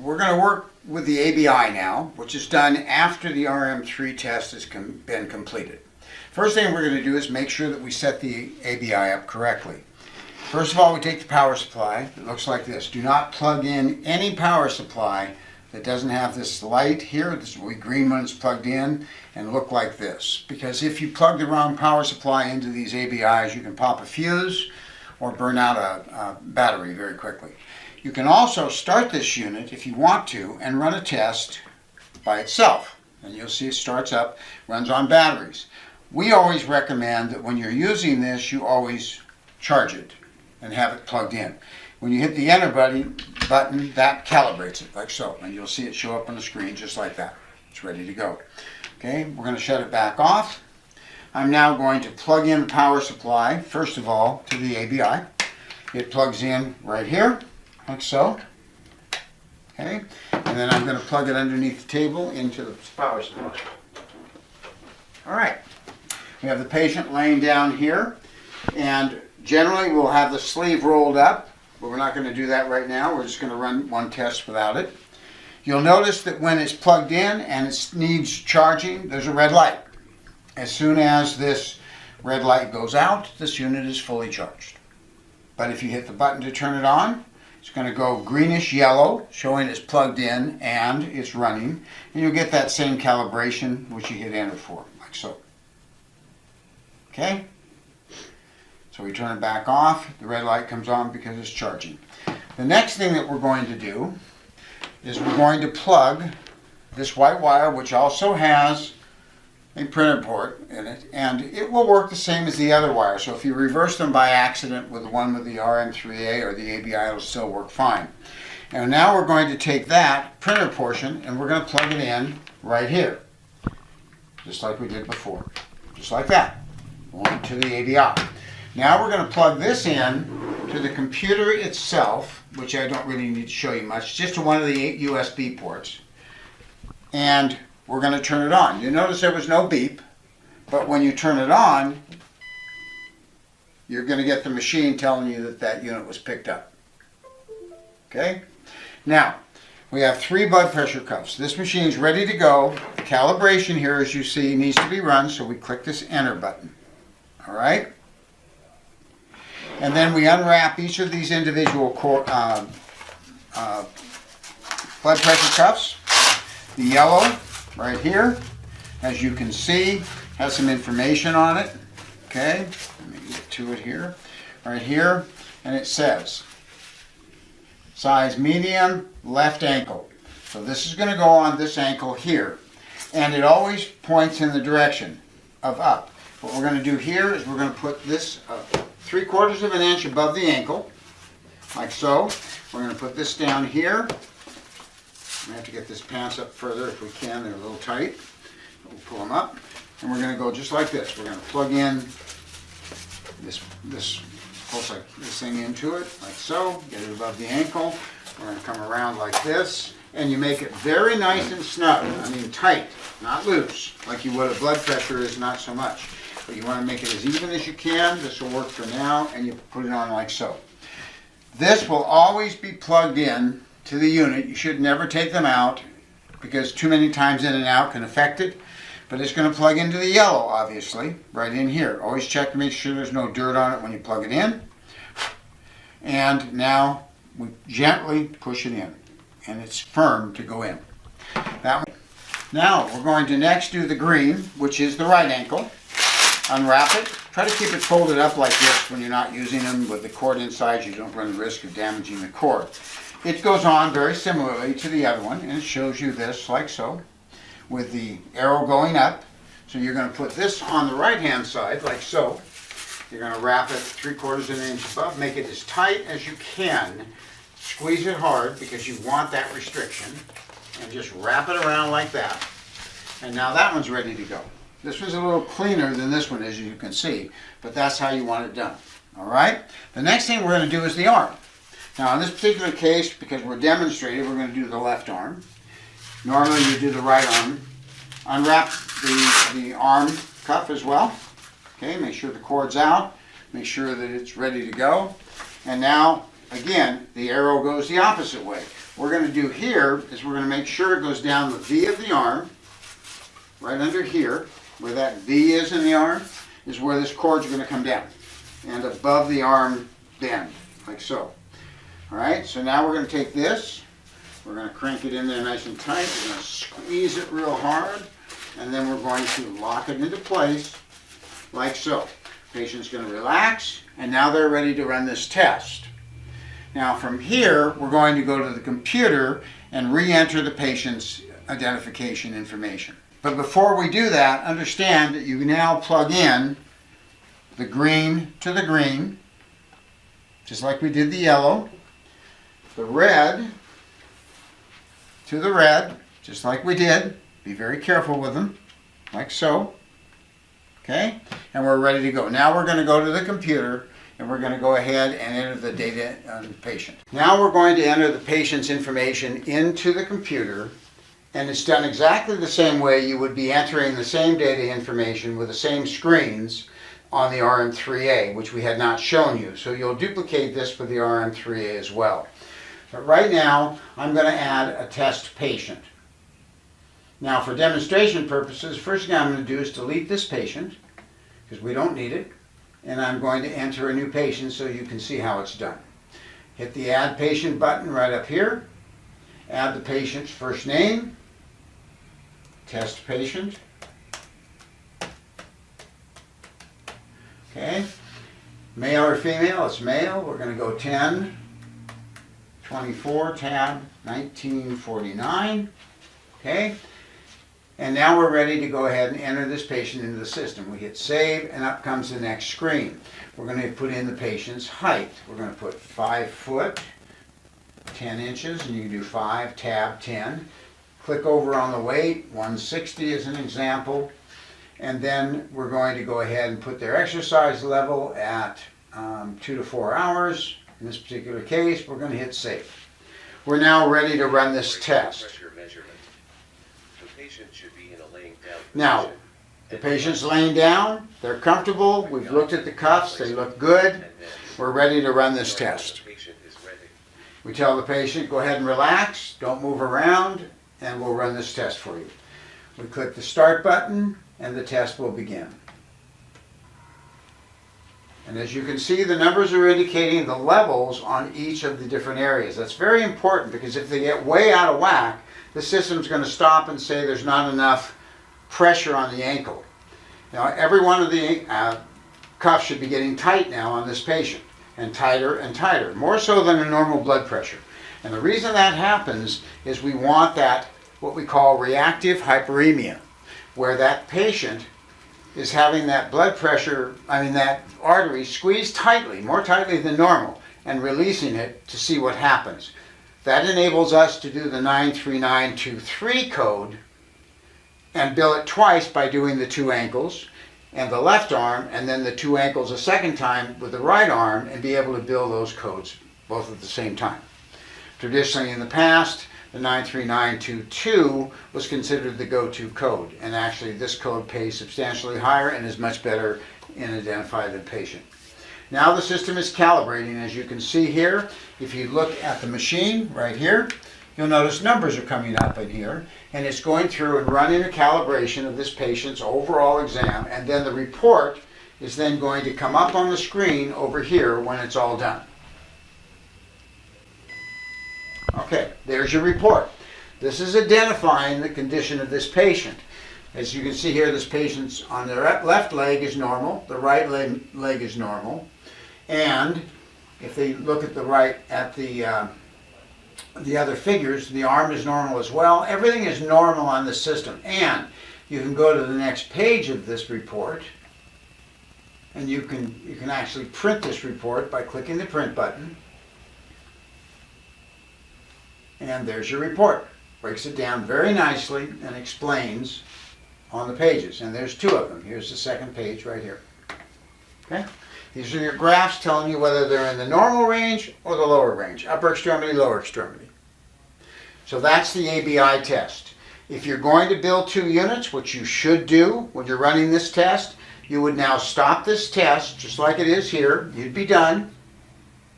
we're going to work with the ABI now, which is done after the RM3 test has been completed. First thing we're going to do is make sure that we set the ABI up correctly. First of all, we take the power supply. It looks like this. Do not plug in any power supply that doesn't have this light here. This will be green when it's plugged in and look like this. Because if you plug the wrong power supply into these ABIs, you can pop a fuse or burn out a battery very quickly. You can also start this unit if you want to and run a test by itself. And you'll see it starts up, runs on batteries. We always recommend that when you're using this, you always charge it and have it plugged in. When you hit the enter button, that calibrates it like so. And you'll see it show up on the screen just like that. It's ready to go. Okay, we're going to shut it back off. I'm now going to plug in the power supply, first of all, to the ABI. It plugs in right here, like so. Okay, and then I'm going to plug it underneath the table into the power supply. All right, we have the patient laying down here, and generally we'll have the sleeve rolled up, but we're not going to do that right now. We're just going to run one test without it. You'll notice that when it's plugged in and it needs charging, there's a red light. As soon as this red light goes out, this unit is fully charged. But if you hit the button to turn it on, it's going to go greenish yellow, showing it's plugged in and it's running. And you'll get that same calibration which you hit enter for, like so. Okay? So we turn it back off, the red light comes on because it's charging. The next thing that we're going to do is we're going to plug this white wire, which also has a printer port in it, and it will work the same as the other wire. So if you reverse them by accident with the one with the RM3A or the ABI, it'll still work fine. And now we're going to take that printer portion and we're going to plug it in right here, just like we did before, just like that, one to the ABI. Now we're going to plug this in to the computer itself, which I don't really need to show you much, just to one of the 8 USB ports. And we're going to turn it on. You notice there was no beep, but when you turn it on, you're going to get the machine telling you that that unit was picked up. Okay? Now, we have 3 blood pressure cuffs. This machine is ready to go. The calibration here, as you see, needs to be run, so we click this enter button. All right? And then we unwrap each of these individual blood pressure cuffs. The yellow, right here, as you can see, has some information on it. Okay, let me get to it here. Right here, and it says, size medium, left ankle. So this is going to go on this ankle here. And it always points in the direction of up. What we're going to do here is we're going to put this 3/4 of an inch above the ankle, like so. We're going to put this down here. We have to get this pants up further if we can. They're a little tight. We'll pull them up. And we're going to go just like this. We're going to plug in this thing into it, like so. Get it above the ankle. We're going to come around like this. And you make it very nice and snug. I mean tight, not loose. Like you would a blood pressure is not so much. But you want to make it as even as you can. This will work for now. And you put it on like so. This will always be plugged in to the unit. You should never take them out because too many times in and out can affect it. But it's going to plug into the yellow, obviously, right in here. Always check to make sure there's no dirt on it when you plug it in. And now we gently push it in. And it's firm to go in. That one. Now we're going to next do the green, which is the right ankle. Unwrap it. Try to keep it folded up like this when you're not using them with the cord inside. You don't run the risk of damaging the cord. It goes on very similarly to the other one, and it shows you this like so, with the arrow going up. So you're going to put this on the right-hand side, like so. You're going to wrap it 3/4 of an inch above. Make it as tight as you can. Squeeze it hard because you want that restriction. And just wrap it around like that. And now that one's ready to go. This one's a little cleaner than this one, as you can see, but that's how you want it done. All right? The next thing we're going to do is the arm. Now, in this particular case, because we're demonstrating, we're going to do the left arm. Normally, you do the right arm. Unwrap the arm cuff as well. Okay, make sure the cord's out. Make sure that it's ready to go. And now, again, the arrow goes the opposite way. we're going to do here is we're going to make sure it goes down the V of the arm, right under here, where that V is in the arm, is where this cord's going to come down, and above the arm bend, like so. All right, so now we're going to take this, we're going to crank it in there nice and tight, we're going to squeeze it real hard, and then we're going to lock it into place, like so. Patient's going to relax, and now they're ready to run this test. Now from here, we're going to go to the computer and re-enter the patient's identification information. But before we do that, understand that you now plug in the green to the green, just like we did the yellow, the red to the red, just like we did. Be very careful with them, like so. Okay, and we're ready to go. Now we're going to go to the computer and we're going to go ahead and enter the data on the patient. Now we're going to enter the patient's information into the computer, and it's done exactly the same way you would be entering the same data information with the same screens on the RM3A, which we had not shown you. So you'll duplicate this for the RM3A as well. But right now, I'm going to add a test patient. Now for demonstration purposes, first thing I'm going to do is delete this patient, because we don't need it, and I'm going to enter a new patient so you can see how it's done. Hit the Add Patient button right up here, add the patient's first name, test patient, okay, male or female, it's male, we're going to go 10/24 tab 1949, okay. And now we're ready to go ahead and enter this patient into the system. We hit save and up comes the next screen. We're going to put in the patient's height. We're going to put 5 foot, 10 inches, and you can do 5, tab 10. Click over on the weight, 160 as an example. And then we're going to go ahead and put their exercise level at 2 to 4 hours. In this particular case, we're going to hit save. We're now ready to run this test. Now, the patient's laying down, they're comfortable, we've looked at the cuffs, they look good, we're ready to run this test. We tell the patient, go ahead and relax, don't move around, and we'll run this test for you. We click the start button, and the test will begin. And as you can see, the numbers are indicating the levels on each of the different areas. That's very important, because if they get way out of whack, the system's going to stop and say there's not enough pressure on the ankle. Now every one of the cuffs should be getting tight now on this patient, and tighter, more so than a normal blood pressure. And the reason that happens is we want that, what we call reactive hyperemia, where that patient is having that blood pressure, that artery squeezed tightly, more tightly than normal, and releasing it to see what happens. That enables us to do the 93923 code and bill it twice by doing the 2 ankles and the left arm, and then the 2 ankles a second time with the right arm, and be able to bill those codes both at the same time. Traditionally in the past, the 93922 was considered the go-to code, and actually this code pays substantially higher and is much better in identifying the patient. Now the system is calibrating, as you can see here. If you look at the machine right here, you'll notice numbers are coming up in here, and it's going through and running a calibration of this patient's overall exam, and then the report is then going to come up on the screen over here when it's all done. Okay, there's your report. This is identifying the condition of this patient. As you can see here, this patient's on the left leg is normal, the right leg is normal, and if they look at the the other figures, the arm is normal as well. Everything is normal on the system. And you can go to the next page of this report, and you can actually print this report by clicking the print button. And there's your report. Breaks it down very nicely and explains on the pages. And there's 2 of them. Here's the second page right here. Okay? These are your graphs telling you whether they're in the normal range or the lower range, upper extremity, lower extremity. So that's the ABI test. If you're going to build 2 units, which you should do when you're running this test, you would now stop this test just like it is here. You'd be done.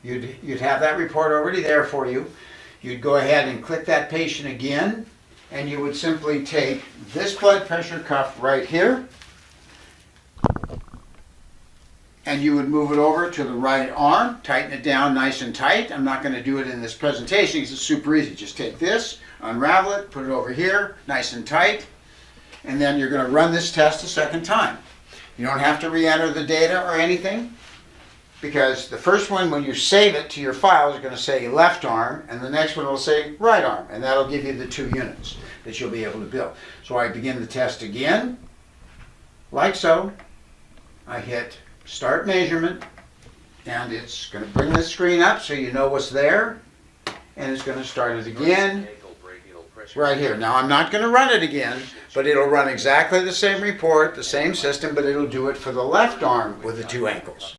You'd have that report already there for you. you'd go ahead and click that patient again, and you would simply take this blood pressure cuff right here, and you would move it over to the right arm, tighten it down nice and tight. I'm not going to do it in this presentation because it's super easy. Just take this, unravel it, put it over here, nice and tight, and then you're going to run this test a second time. You don't have to re-enter the data or anything, because the first one, when you save it to your file, is going to say left arm, and the next one will say right arm, and that'll give you the 2 units that you'll be able to build. So I begin the test again, like so. I hit start measurement, and it's going to bring the screen up so you know what's there, and it's going to start it again right here. Now I'm not going to run it again, but it'll run exactly the same report, the same system, but it'll do it for the left arm with the 2 ankles.